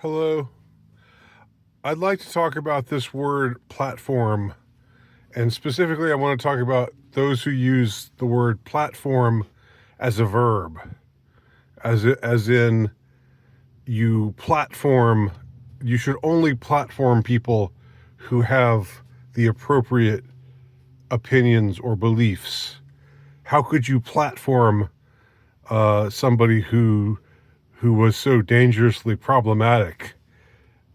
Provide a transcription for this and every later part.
Hello. I'd like to talk about this word platform, and specifically, I want to talk about those who use the word platform as a verb, as in you platform. You should only platform people who have the appropriate opinions or beliefs. How could you platform somebody who was so dangerously problematic?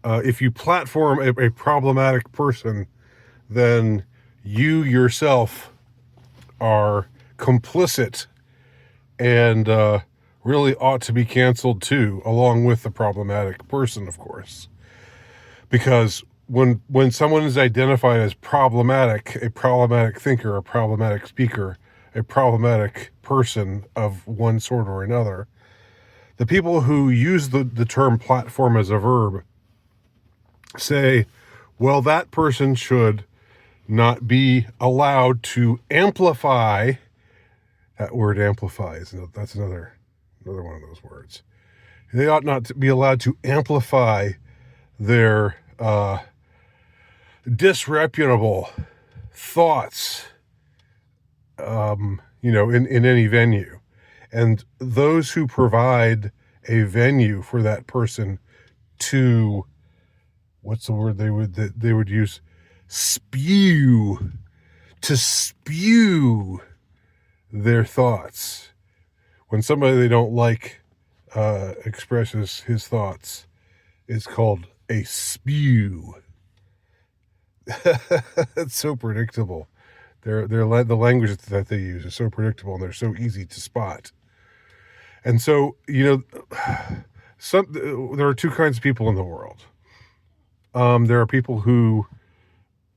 If you platform a problematic person, then you yourself are complicit and really ought to be canceled too, along with the problematic person, of course. Because when someone is identified as problematic, a problematic thinker, a problematic speaker, a problematic person of one sort or another, the people who use the term platform as a verb say, well, that person should not be allowed to amplify. That word amplify that's another one of those words. They ought not to be allowed to amplify their disreputable thoughts, in any venue. And those who provide a venue for that person to, what's the word they would use? Spew. To spew their thoughts. When somebody they don't like expresses his thoughts, it's called a spew. It's so predictable. The language that they use is so predictable, and they're so easy to spot. And so, there are two kinds of people in the world. There are people who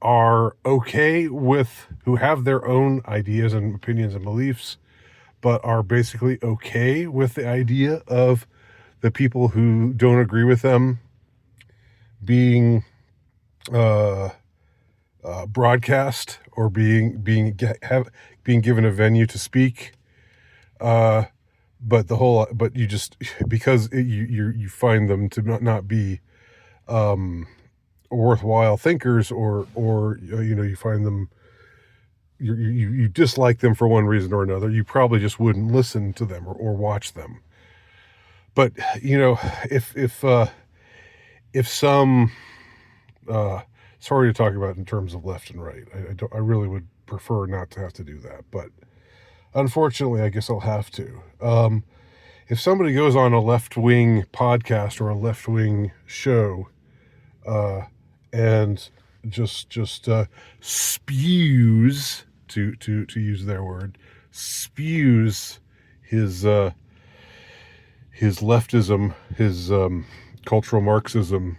are okay with, who have their own ideas and opinions and beliefs, but are basically okay with the idea of the people who don't agree with them being broadcast or being given a venue to speak. But you just, because you find them to not be worthwhile thinkers, or you find them, you dislike them for one reason or another, you probably just wouldn't listen to them or watch them. But if some sorry to talk about in terms of left and right, I really would prefer not to have to do that, but unfortunately I guess I'll have to. If somebody goes on a left-wing podcast or a left-wing show and just spews, to use their word, spews his leftism, his cultural Marxism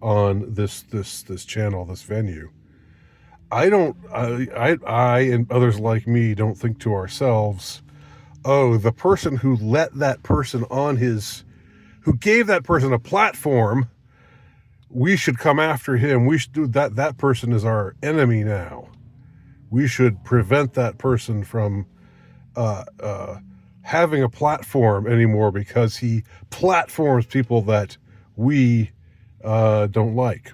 on this channel, this venue, I and others like me don't think to ourselves, oh, the person who let that person who gave that person a platform, we should come after him. We should do that. That person is our enemy now. We should prevent that person from having a platform anymore, because he platforms people that we don't like.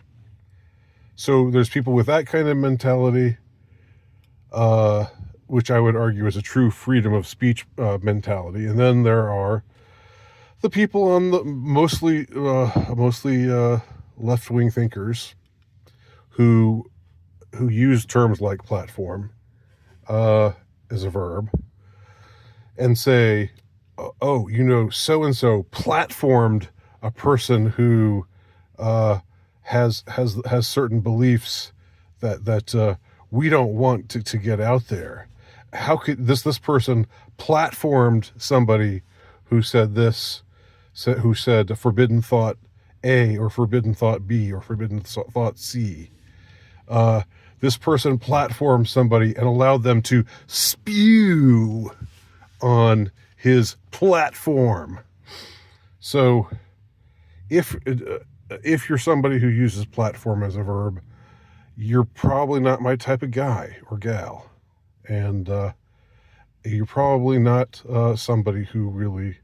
So there's people with that kind of mentality, which I would argue is a true freedom of speech mentality. And then there are the people on the mostly left-wing thinkers who use terms like platform as a verb and say, oh, so-and-so platformed a person who has certain beliefs that we don't want to get out there. How could this person platformed somebody who said this, who said forbidden thought A or forbidden thought B or forbidden thought C? This person platformed somebody and allowed them to spew on his platform. So if you're somebody who uses platform as a verb, you're probably not my type of guy or gal. And you're probably not somebody who really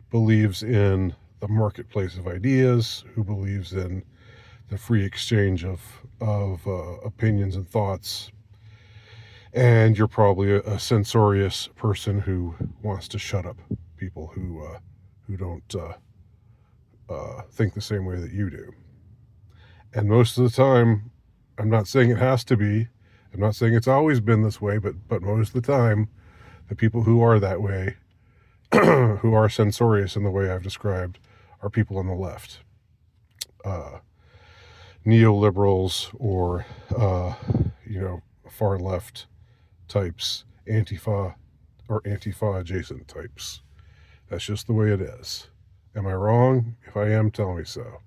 believes in the marketplace of ideas, who believes in the free exchange of opinions and thoughts. And you're probably a censorious person who wants to shut up people who don't think the same way that you do. And most of the time, I'm not saying it has to be, I'm not saying it's always been this way, but most of the time, the people who are that way, who are censorious in the way I've described, are people on the left. Neoliberals or, far left types, Antifa or Antifa adjacent types. That's just the way it is. Am I wrong? If I am, tell me so.